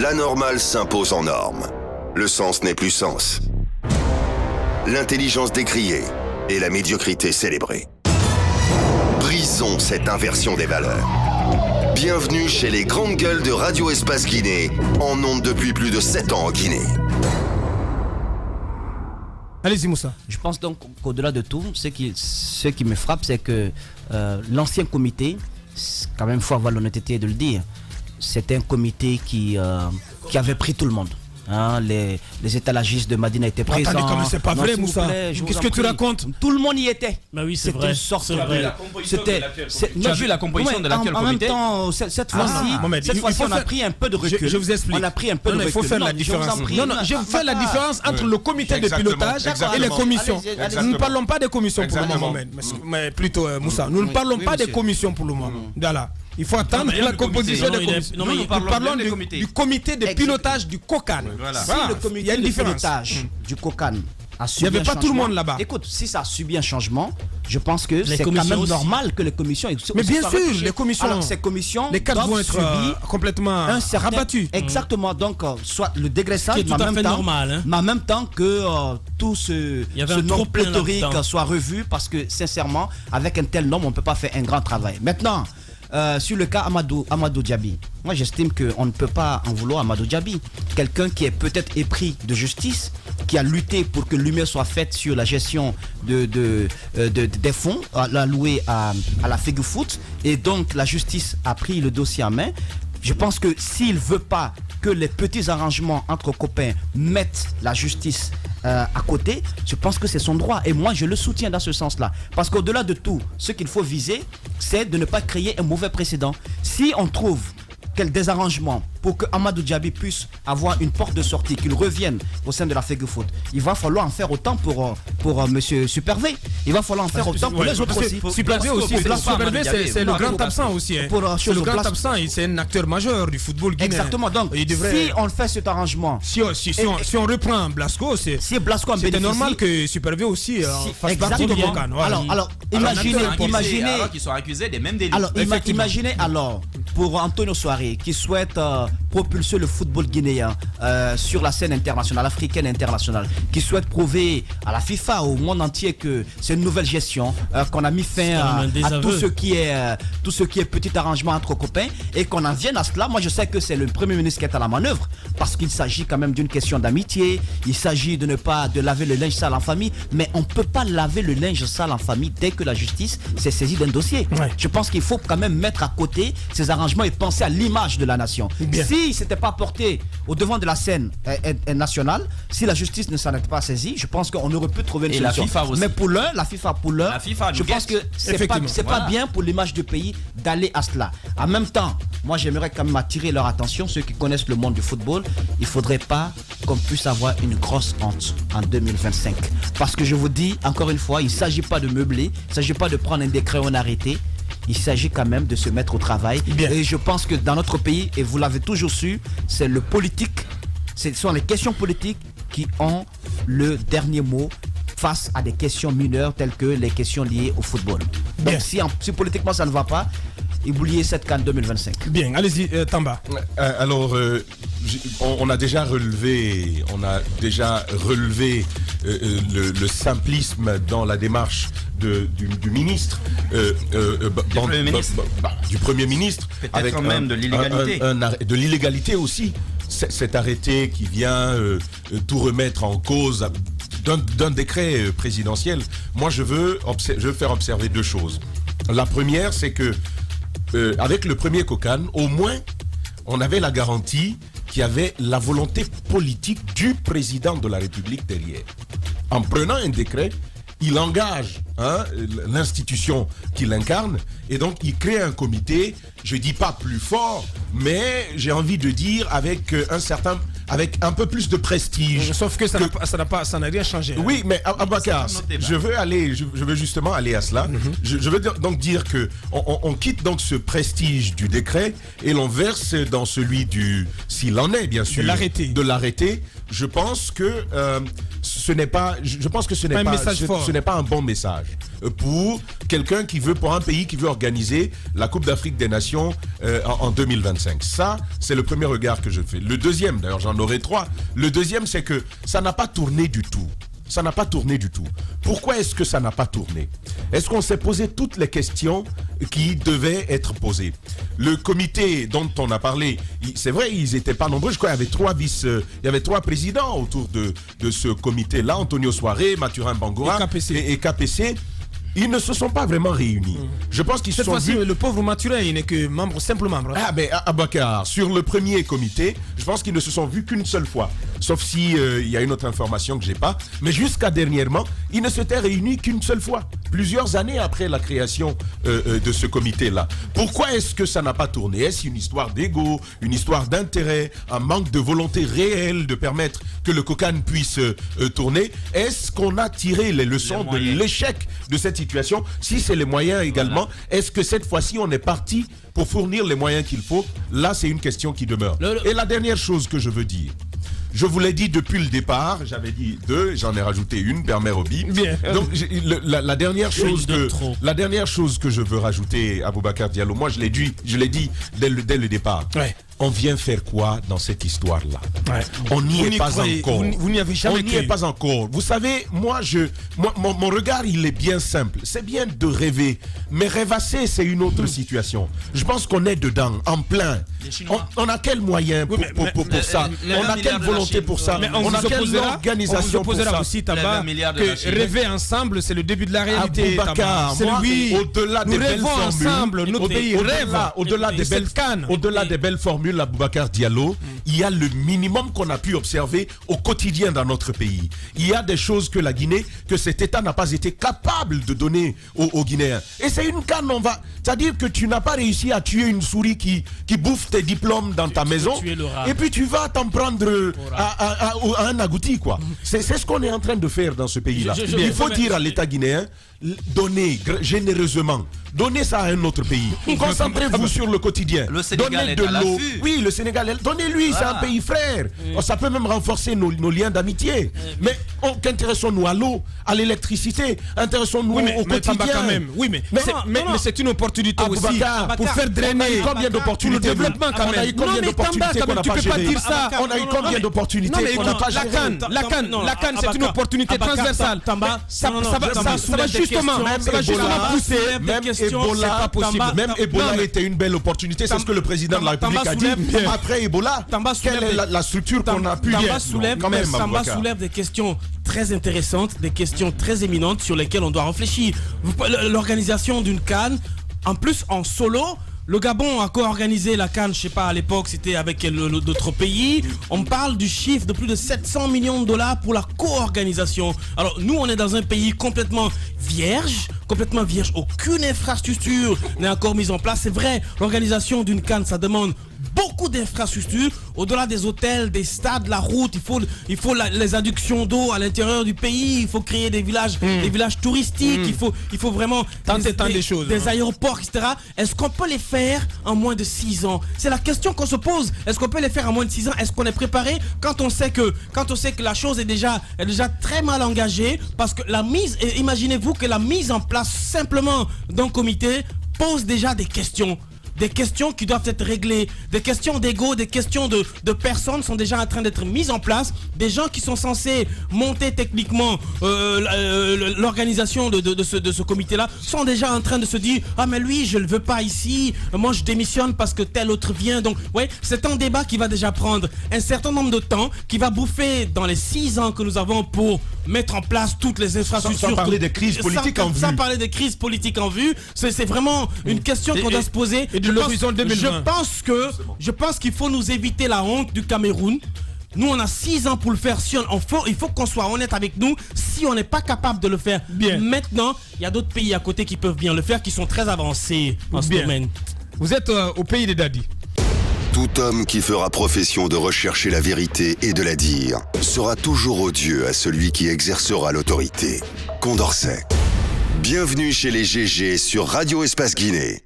L'anormal s'impose en norme. Le sens n'est plus sens. L'intelligence décriée et la médiocrité célébrée. Brisons cette inversion des valeurs. Bienvenue chez les grandes gueules de Radio Espace Guinée, en ondes depuis plus de 7 ans en Guinée. Allez-y Moussa. Je pense donc qu'au-delà de tout, ce qui me frappe, c'est que l'ancien comité, quand même il faut avoir l'honnêteté de le dire, c'était un comité qui avait pris tout le monde. Hein, les étalagistes de Madina étaient présents. Attendez, mais c'est pas vrai, Moussa. Qu'est-ce que tu racontes? Tout le monde y était. Bah oui, c'est vrai. Une sorte c'est vrai. Tu as vu la composition de laquelle comité? En même temps, cette fois-ci, on a pris un peu de recul. Je vous explique. On a pris un peu de recul. Il faut faire la différence. Je fais la différence entre le comité de pilotage et les commissions. Nous ne parlons pas des commissions pour le moment, mais plutôt Moussa. Nous ne parlons pas des commissions pour le moment. Voilà. Il faut attendre la composition des commissions. Nous parlons du comité de pilotage du COCAN. Si le comité de pilotage du COCAN a subi il n'y avait pas tout le monde là-bas. Écoute, si ça a subi un changement, je pense que c'est quand même normal que les commissions. Mais bien sûr, les commissions. Alors, ces commissions, les cadres vont être complètement rabattus. Exactement. Donc, soit le dégraissage, mais en même temps que tout ce nombre pléthorique soit revu, parce que sincèrement, avec un tel nombre, on ne peut pas faire un grand travail. Maintenant, sur le cas Amadou Diaby, moi j'estime qu'on ne peut pas en vouloir à Amadou Diaby. Quelqu'un qui est peut-être épris de justice, qui a lutté pour que lumière soit faite sur la gestion des fonds alloués à la FEGUFOOT, et donc la justice a pris le dossier en main. Je pense que s'il ne veut pas que les petits arrangements entre copains mettent la justice à côté, je pense que c'est son droit. Et moi, je le soutiens dans ce sens-là. Parce qu'au-delà de tout, ce qu'il faut viser, c'est de ne pas créer un mauvais précédent. Si on trouve quel désarrangement pour que Amadou Diaby puisse avoir une porte de sortie, qu'il revienne au sein de la FEGUFOOT, il va falloir en faire autant pour monsieur Supervé. Il va falloir en faire autant pour les autres aussi. Supervé aussi, c'est le grand absent aussi. C'est le grand absent, c'est un acteur majeur du football guinéen. Exactement, donc si on fait cet arrangement, si on reprend Blasco, c'est normal que Supervé aussi fasse partie de Bocan. Alors imaginez alors qu'ils sont accusés des mêmes délits. Alors imaginez alors pour Antonio Soares qui souhaite propulser le football guinéen sur la scène internationale, africaine et internationale, qui souhaite prouver à la FIFA, au monde entier que c'est une nouvelle gestion, qu'on a mis fin à tout ce qui est petit arrangement entre copains, et qu'on en vienne à cela. Moi je sais que c'est le Premier ministre qui est à la manœuvre, parce qu'il s'agit quand même d'une question d'amitié, il s'agit de ne pas laver le linge sale en famille, mais on ne peut pas laver le linge sale en famille dès que la justice s'est saisie d'un dossier. Je pense qu'il faut quand même mettre à côté ces arrangements et penser à l'image de la nation. Si ne s'était pas porté au devant de la scène nationale, si la justice ne s'en était pas saisie, je pense qu'on aurait pu trouver une solution. Mais pour la FIFA, je pense que c'est pas bien pour l'image du pays d'aller à cela. En même temps, moi j'aimerais quand même attirer leur attention, ceux qui connaissent le monde du football, il ne faudrait pas qu'on puisse avoir une grosse honte en 2025. Parce que je vous dis, encore une fois, il ne s'agit pas de meubler, il ne s'agit pas de prendre un décret ou un arrêté. Il s'agit quand même de se mettre au travail. Et je pense que dans notre pays, et vous l'avez toujours su, c'est le politique, ce sont les questions politiques qui ont le dernier mot face à des questions mineures telles que les questions liées au football. Donc si politiquement ça ne va pas, oubliez cette CAN 2025. Bien, allez-y Tamba. Alors, on a déjà relevé le simplisme dans la démarche du ministre, du Premier ministre, peut-être même de l'illégalité. De l'illégalité aussi. Cet arrêté qui vient tout remettre en cause d'un décret présidentiel. Moi, je veux faire observer deux choses. La première, c'est que avec le premier COCAN, au moins, on avait la garantie qu'il y avait la volonté politique du président de la République derrière. En prenant un décret, il engage l'institution qu'il incarne, et donc il crée un comité, je ne dis pas plus fort, mais j'ai envie de dire avec un peu plus de prestige. Sauf que ça n'a rien changé. Oui, mais Abakar, je veux justement aller à cela. Je veux donc dire que on quitte donc ce prestige du décret et l'on verse dans celui s'il en est bien sûr, de l'arrêté, je pense que ce n'est pas un bon message pour quelqu'un pour un pays qui veut organiser la Coupe d'Afrique des Nations en 2025. Ça, c'est le premier regard que je fais. Le deuxième, d'ailleurs, j'en aurai 3. Le deuxième, c'est que ça n'a pas tourné du tout. Ça n'a pas tourné du tout. Pourquoi est-ce que ça n'a pas tourné? Est-ce qu'on s'est posé toutes les questions qui devaient être posées? Le comité dont on a parlé, c'est vrai, ils n'étaient pas nombreux. Je crois qu'il y avait 3 présidents autour de ce comité-là. Antonio Soiré, Mathurin Bangura et KPC. Ils ne se sont pas vraiment réunis. Je pense qu'ils se sont vus... Le pauvre Mathurin, il n'est que simple membre. Ah ben Abakar, sur le premier comité, je pense qu'ils ne se sont vus qu'une seule fois. Sauf si il y a une autre information que j'ai pas. Mais jusqu'à dernièrement, ils ne s'étaient réunis qu'une seule fois. Plusieurs années après la création de ce comité-là. Pourquoi est-ce que ça n'a pas tourné? Est-ce une histoire d'ego, une histoire d'intérêt, un manque de volonté réelle de permettre que le COCAN puisse tourner? Est-ce qu'on a tiré les leçons de l'échec de cette situation? Si c'est les moyens également, est-ce que cette fois-ci on est parti pour fournir les moyens qu'il faut? Là, c'est une question qui demeure. Et la dernière chose que je veux dire, je vous l'ai dit depuis le départ, j'avais dit 2, j'en ai rajouté une, Père Roby. Donc la dernière chose que je veux rajouter à Boubacar Diallo, moi je l'ai dit dès le départ. Ouais. On vient faire quoi dans cette histoire-là? Ouais. On n'y est pas encore. Vous n'y avez jamais cru. On n'y est pas encore. Vous savez, mon regard, il est bien simple. C'est bien de rêver, mais rêvasser, c'est une autre situation. Je pense qu'on est dedans, en plein. On a quel moyen pour ça? On a quelle volonté pour ça? On a quelle organisation pour ça? Aussi, Tamba, que rêver ensemble, c'est le début de la réalité. Au-delà des belles formules, ensemble, notre pays rêve. Au-delà des belles formules, à Boubacar Diallo, il y a le minimum qu'on a pu observer au quotidien dans notre pays. Il y a des choses que cet État n'a pas été capable de donner aux Guinéens. Et c'est une canne, c'est-à-dire que tu n'as pas réussi à tuer une souris qui bouffe tes diplômes dans ta maison, et puis tu vas t'en prendre à un agouti, quoi. C'est ce qu'on est en train de faire dans ce pays-là. Il faut dire à l'État guinéen, donnez généreusement. Donnez ça à un autre pays. Concentrez-vous sur le quotidien. Le Sénégal donnez de l'eau. Oui, le Sénégal. Donnez-lui, voilà. C'est un pays frère. Ça peut même renforcer nos liens d'amitié. Mais intéressons-nous à l'eau, à l'électricité. Intéressons-nous au quotidien. Quand même. Oui, mais c'est une opportunité aussi pour faire drainer. Combien d'opportunités? Le développement quand même. On a eu combien d'opportunités qu'on n'a pas gérées? On a eu combien d'opportunités qu'on n'a pas gérées? La CAN, c'est une opportunité transversale. Ça va justement pousser. Même Ebola était une belle opportunité. C'est ce que le président de la République a dit. Après Ebola, quelle est la structure qu'on a pu Tamba soulève des questions très intéressantes, des questions très éminentes sur lesquelles on doit réfléchir. L'organisation d'une CAN, en plus en solo. Le Gabon a co-organisé la CAN, je sais pas, à l'époque c'était avec d'autres pays. On parle du chiffre de plus de 700 millions de dollars pour la co-organisation. Alors nous on est dans un pays complètement vierge. Aucune infrastructure n'est encore mise en place. C'est vrai, l'organisation d'une CAN, ça demande beaucoup d'infrastructures, au-delà des hôtels, des stades, la route, il faut les adductions d'eau à l'intérieur du pays, il faut créer des villages touristiques, il faut vraiment des aéroports, etc. Est-ce qu'on peut les faire en moins de 6 ans? C'est la question qu'on se pose. Est-ce qu'on peut les faire en moins de 6 ans? Est-ce qu'on est préparé quand on sait que la chose est déjà très mal engagée? Parce que imaginez-vous que la mise en place simplement d'un comité pose déjà des questions. Des questions qui doivent être réglées, des questions d'ego, des questions de personnes sont déjà en train d'être mises en place. Des gens qui sont censés monter techniquement l'organisation de ce comité-là sont déjà en train de se dire « Ah mais lui, je ne le veux pas ici, moi je démissionne parce que tel autre vient. » Donc ouais, c'est un débat qui va déjà prendre un certain nombre de temps, qui va bouffer dans les 6 ans que nous avons pour mettre en place toutes les infrastructures. Sans parler des crises politiques en vue. Sans parler des crises politiques en vue, c'est vraiment une question qu'on doit se poser. Je pense qu'il faut nous éviter la honte du Cameroun. Nous, on a 6 ans pour le faire. Il faut qu'on soit honnête avec nous. Si on n'est pas capable de le faire maintenant, il y a d'autres pays à côté qui peuvent bien le faire, qui sont très avancés en ce domaine. Vous êtes au pays des dadis. Tout homme qui fera profession de rechercher la vérité et de la dire sera toujours odieux à celui qui exercera l'autorité. Condorcet. Bienvenue chez les GG sur Radio Espace Guinée.